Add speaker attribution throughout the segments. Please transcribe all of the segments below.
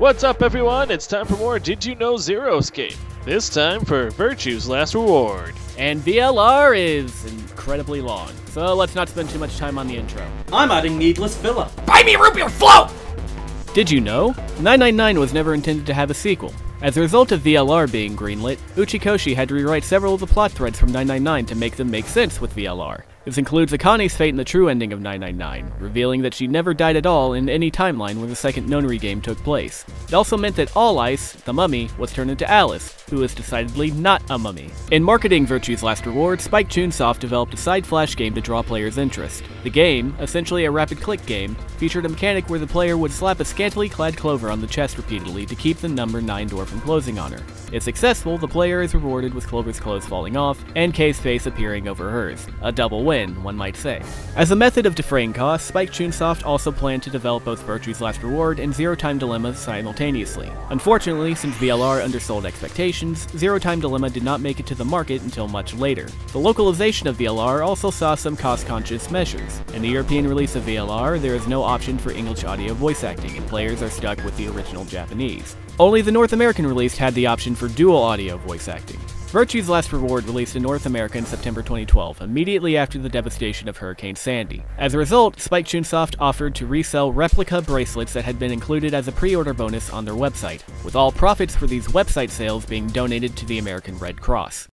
Speaker 1: What's up, everyone? It's time for more Did You Know Zeroscape. This time for Virtue's Last Reward.
Speaker 2: And VLR is incredibly long, so let's not spend too much time on the intro.
Speaker 3: I'm adding needless filler.
Speaker 4: Buy me a root beer float!
Speaker 2: Did you know? 999 was never intended to have a sequel. As a result of VLR being greenlit, Uchikoshi had to rewrite several of the plot threads from 999 to make them make sense with VLR. This includes Akane's fate in the true ending of 999, revealing that she never died at all in any timeline where the second Nonary game took place. It also meant that All Ice, the mummy, was turned into Alice, who is decidedly not a mummy. In marketing Virtue's Last Reward, Spike Chunsoft developed a side flash game to draw players' interest. The game, essentially a rapid-click game, featured a mechanic where the player would slap a scantily clad Clover on the chest repeatedly to keep the number 9 door from closing on her. If successful, the player is rewarded with Clover's clothes falling off and Kay's face appearing over hers. A double win, one might say. As a method of defraying costs, Spike Chunsoft also planned to develop both Virtue's Last Reward and Zero Time Dilemma simultaneously. Unfortunately, since VLR undersold expectations, Zero Time Dilemma did not make it to the market until much later. The localization of VLR also saw some cost-conscious measures. In the European release of VLR, there is no option for English audio voice acting, and players are stuck with the original Japanese. Only the North American release had the option for dual audio voice acting. Virtue's Last Reward released in North America in September 2012, immediately after the devastation of Hurricane Sandy. As a result, Spike Chunsoft offered to resell replica bracelets that had been included as a pre-order bonus on their website, with all profits for these website sales being donated to the American Red Cross.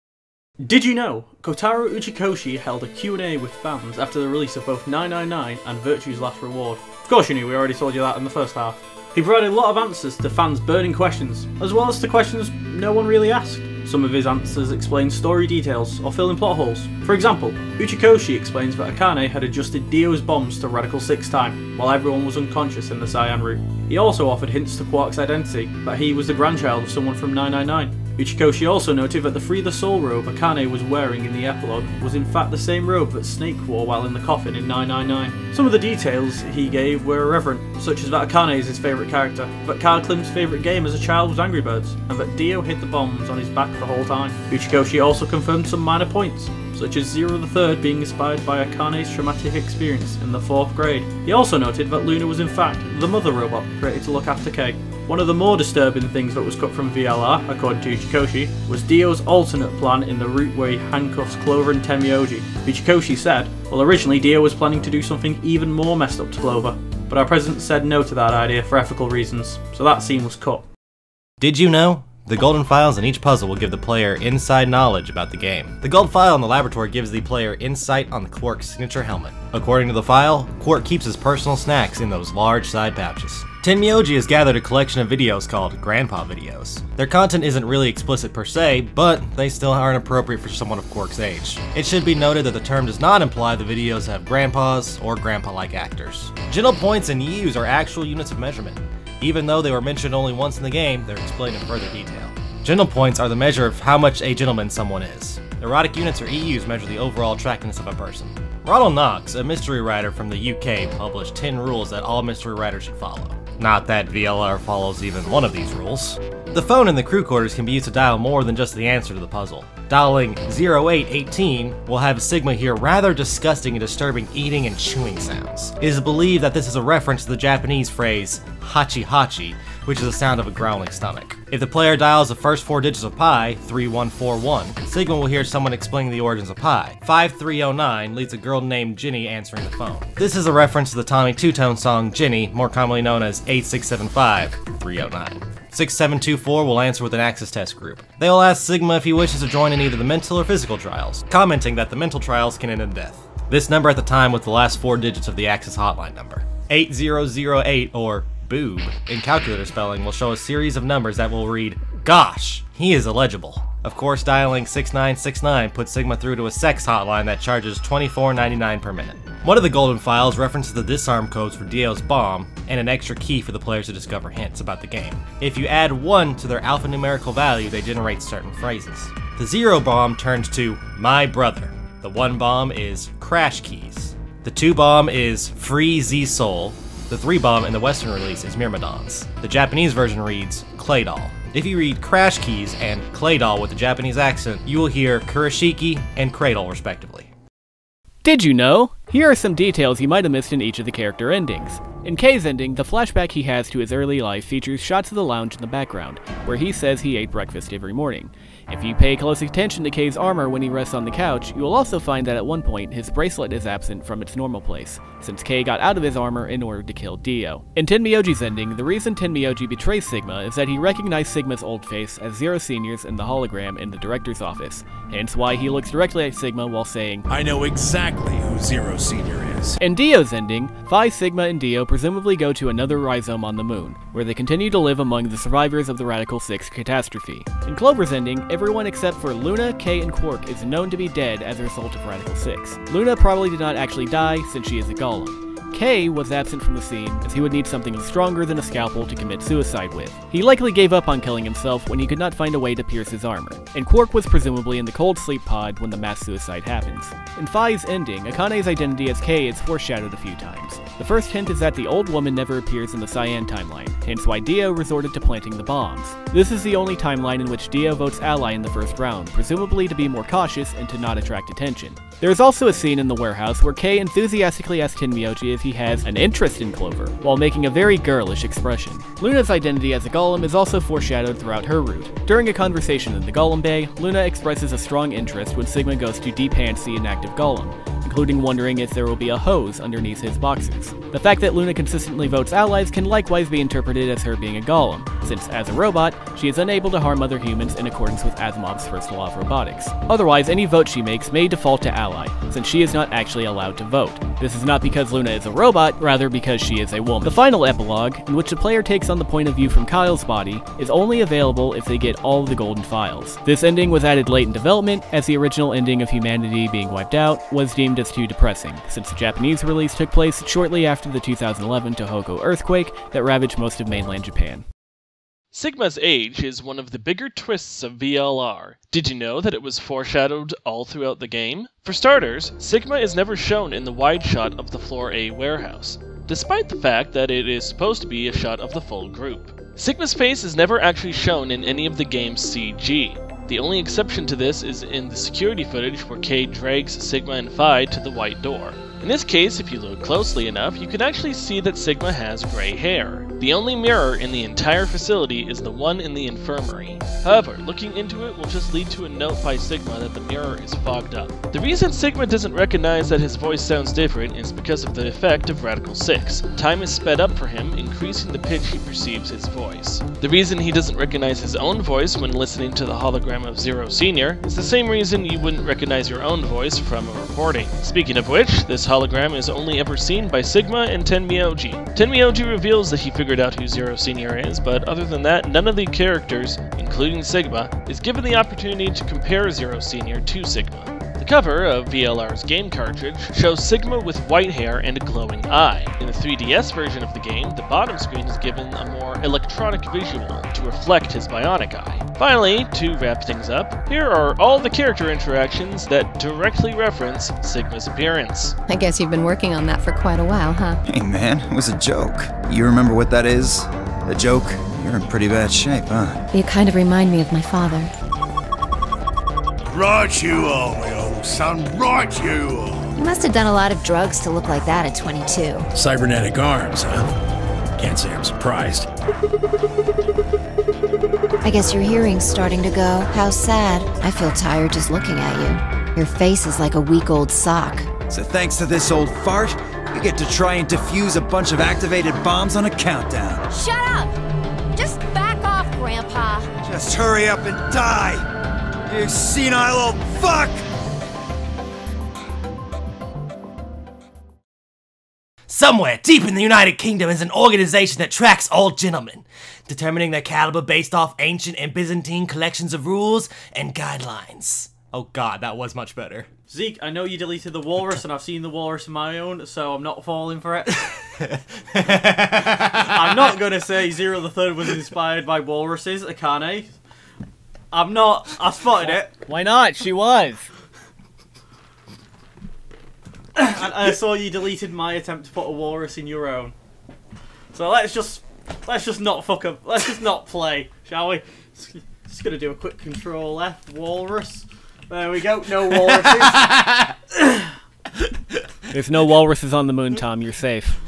Speaker 3: Did you know? Kotaro Uchikoshi held a Q&A with fans after the release of both 999 and Virtue's Last Reward. Of course you knew, we already told you that in the first half. He provided a lot of answers to fans' burning questions, as well as to questions no one really asked. Some of his answers explain story details or fill in plot holes. For example, Uchikoshi explains that Akane had adjusted Dio's bombs to radical 6 time, while everyone was unconscious in the Cyan route. He also offered hints to Quark's identity, that he was the grandchild of someone from 999. Uchikoshi also noted that the Free the Soul robe Akane was wearing in the epilogue was in fact the same robe that Snake wore while in the coffin in 999. Some of the details he gave were irreverent, such as that Akane is his favourite character, that Card Klim's favourite game as a child was Angry Birds, and that Dio hid the bombs on his back the whole time. Uchikoshi also confirmed some minor points, such as Zero the Third being inspired by Akane's traumatic experience in the 4th grade. He also noted that Luna was in fact the mother robot created to look after Kay. One of the more disturbing things that was cut from VLR, according to Uchikoshi, was Dio's alternate plan in the route where he handcuffs Clover and Tenmyoji. Uchikoshi said, well, originally Dio was planning to do something even more messed up to Clover, but our president said no to that idea for ethical reasons, so that scene was cut.
Speaker 4: Did you know? The golden files in each puzzle will give the player inside knowledge about the game. The gold file in the laboratory gives the player insight on the Quark's signature helmet. According to the file, Quark keeps his personal snacks in those large side pouches. Tenmyoji has gathered a collection of videos called Grandpa Videos. Their content isn't really explicit per se, but they still aren't appropriate for someone of Quark's age. It should be noted that the term does not imply the videos have grandpas or grandpa-like actors. Gentle points and EUs are actual units of measurement. Even though they were mentioned only once in the game, they're explained in further detail. Gentle points are the measure of how much a gentleman someone is. Erotic units or EUs measure the overall attractiveness of a person. Ronald Knox, a mystery writer from the UK, published 10 rules that all mystery writers should follow. Not that VLR follows even one of these rules. The phone in the crew quarters can be used to dial more than just the answer to the puzzle. Dialing 0818 will have Sigma hear rather disgusting and disturbing eating and chewing sounds. It is believed that this is a reference to the Japanese phrase hachi hachi, which is the sound of a growling stomach. If the player dials the first 4 digits of pi, 3141, Sigma will hear someone explaining the origins of pi. 5309 leads a girl named Ginny answering the phone. This is a reference to the Tommy Two-Tone song Ginny, more commonly known as 8675 309. 6724 will answer with an Axis test group. They will ask Sigma if he wishes to join in either the mental or physical trials, commenting that the mental trials can end in death. This number at the time was the last 4 digits of the Axis hotline number. 8008 or boob in calculator spelling will show a series of numbers that will read, gosh, he is illegible. Of course, dialing 6969 puts Sigma through to a sex hotline that charges $24.99 per minute. One of the golden files references the disarm codes for Dio's bomb and an extra key for the players to discover hints about the game. If you add 1 to their alphanumerical value, they generate certain phrases. The 0 bomb turns to my brother. The 1 bomb is crash keys. The 2 bomb is free Z Soul. The 3 bomb in the Western release is Myrmidons. The Japanese version reads Claydol. If you read Crash Keys and Claydol with a Japanese accent, you will hear Kurashiki and Cradle respectively.
Speaker 2: Did you know? Here are some details you might have missed in each of the character endings. In Kei's ending, the flashback he has to his early life features shots of the lounge in the background, where he says he ate breakfast every morning. If you pay close attention to Kei's armor when he rests on the couch, you will also find that at one point his bracelet is absent from its normal place, since Kei got out of his armor in order to kill Dio. In Tenmyoji's ending, the reason Tenmyoji betrays Sigma is that he recognized Sigma's old face as Zero Senior's in the hologram in the director's office, hence why he looks directly at Sigma while saying,
Speaker 5: I know exactly who Zero Senior is.
Speaker 2: In Dio's ending, Phi, Sigma, and Dio presumably go to another rhizome on the moon, where they continue to live among the survivors of the Radical 6 catastrophe. In Clover's ending, everyone except for Luna, Kei, and Quark is known to be dead as a result of Radical 6. Luna probably did not actually die, since she is a golem. Kei was absent from the scene, as he would need something stronger than a scalpel to commit suicide with. He likely gave up on killing himself when he could not find a way to pierce his armor, and Quark was presumably in the cold sleep pod when the mass suicide happens. In Phi's ending, Akane's identity as Kei is foreshadowed a few times. The first hint is that the old woman never appears in the Cyan timeline, hence why Dio resorted to planting the bombs. This is the only timeline in which Dio votes ally in the first round, presumably to be more cautious and to not attract attention. There is also a scene in the warehouse where Kei enthusiastically asks Tenmyoji if he has an interest in Clover, while making a very girlish expression. Luna's identity as a golem is also foreshadowed throughout her route. During a conversation in the Golem Bay, Luna expresses a strong interest when Sigma goes to de-pants the inactive golem, including wondering if there will be a hose underneath his boxers. The fact that Luna consistently votes allies can likewise be interpreted as her being a golem, since as a robot, she is unable to harm other humans in accordance with Asimov's first law of robotics. Otherwise, any vote she makes may default to ally, since she is not actually allowed to vote. This is not because Luna is a robot, rather because she is a woman. The final epilogue, in which the player takes on the point of view from Kyle's body, is only available if they get all of the golden files. This ending was added late in development, as the original ending of humanity being wiped out was deemed as too depressing, since the Japanese release took place shortly after the 2011 Tohoku earthquake that ravaged most of mainland Japan.
Speaker 1: Sigma's age is one of the bigger twists of VLR. Did you know that it was foreshadowed all throughout the game? For starters, Sigma is never shown in the wide shot of the Floor A warehouse, despite the fact that it is supposed to be a shot of the full group. Sigma's face is never actually shown in any of the game's CG. The only exception to this is in the security footage where Kei drags Sigma and Phi to the white door. In this case, if you look closely enough, you can actually see that Sigma has gray hair. The only mirror in the entire facility is the one in the infirmary. However, looking into it will just lead to a note by Sigma that the mirror is fogged up. The reason Sigma doesn't recognize that his voice sounds different is because of the effect of Radical 6. Time is sped up for him, increasing the pitch he perceives his voice. The reason he doesn't recognize his own voice when listening to the hologram of Zero Senior is the same reason you wouldn't recognize your own voice from a recording. Speaking of which, this hologram is only ever seen by Sigma and Tenmyoji. Tenmyoji reveals that he figured out who Zero Senior is, but other than that, none of the characters, including Sigma, is given the opportunity to compare Zero Senior to Sigma. The cover of VLR's game cartridge shows Sigma with white hair and a glowing eye. In the 3DS version of the game, the bottom screen is given a more electronic visual to reflect his bionic eye. Finally, to wrap things up, here are all the character interactions that directly reference Sigma's appearance.
Speaker 6: I guess you've been working on that for quite a while, huh?
Speaker 7: Hey man, it was a joke. You remember what that is? A joke? You're in pretty bad shape, huh?
Speaker 6: You kind of remind me of my father.
Speaker 5: Right you are, my old son, right you are.
Speaker 6: You must have done a lot of drugs to look like that at 22.
Speaker 5: Cybernetic arms, huh? Can't say I'm surprised.
Speaker 6: I guess your hearing's starting to go. How sad. I feel tired just looking at you. Your face is like a week-old sock.
Speaker 7: So thanks to this old fart, you get to try and defuse a bunch of activated bombs on a countdown.
Speaker 8: Shut up! Just back off, Grandpa.
Speaker 7: Just hurry up and die! You senile old fuck!
Speaker 4: Somewhere deep in the United Kingdom is an organization that tracks all gentlemen, determining their caliber based off ancient and Byzantine collections of rules and guidelines. Oh god, that was much better.
Speaker 3: Zeke, I know you deleted the walrus, and I've seen the walrus of my own, so I'm not falling for it. I'm not gonna say Zero the Third was inspired by walruses, Akane. I'm not. I spotted it.
Speaker 2: Why not? She was.
Speaker 3: And I saw you deleted my attempt to put a walrus in your own. So let's just not fuck up. Let's just not play, shall we? Just gonna do a quick Control F walrus. There we go. No walruses.
Speaker 2: There's no walruses on the moon, Tom. You're safe.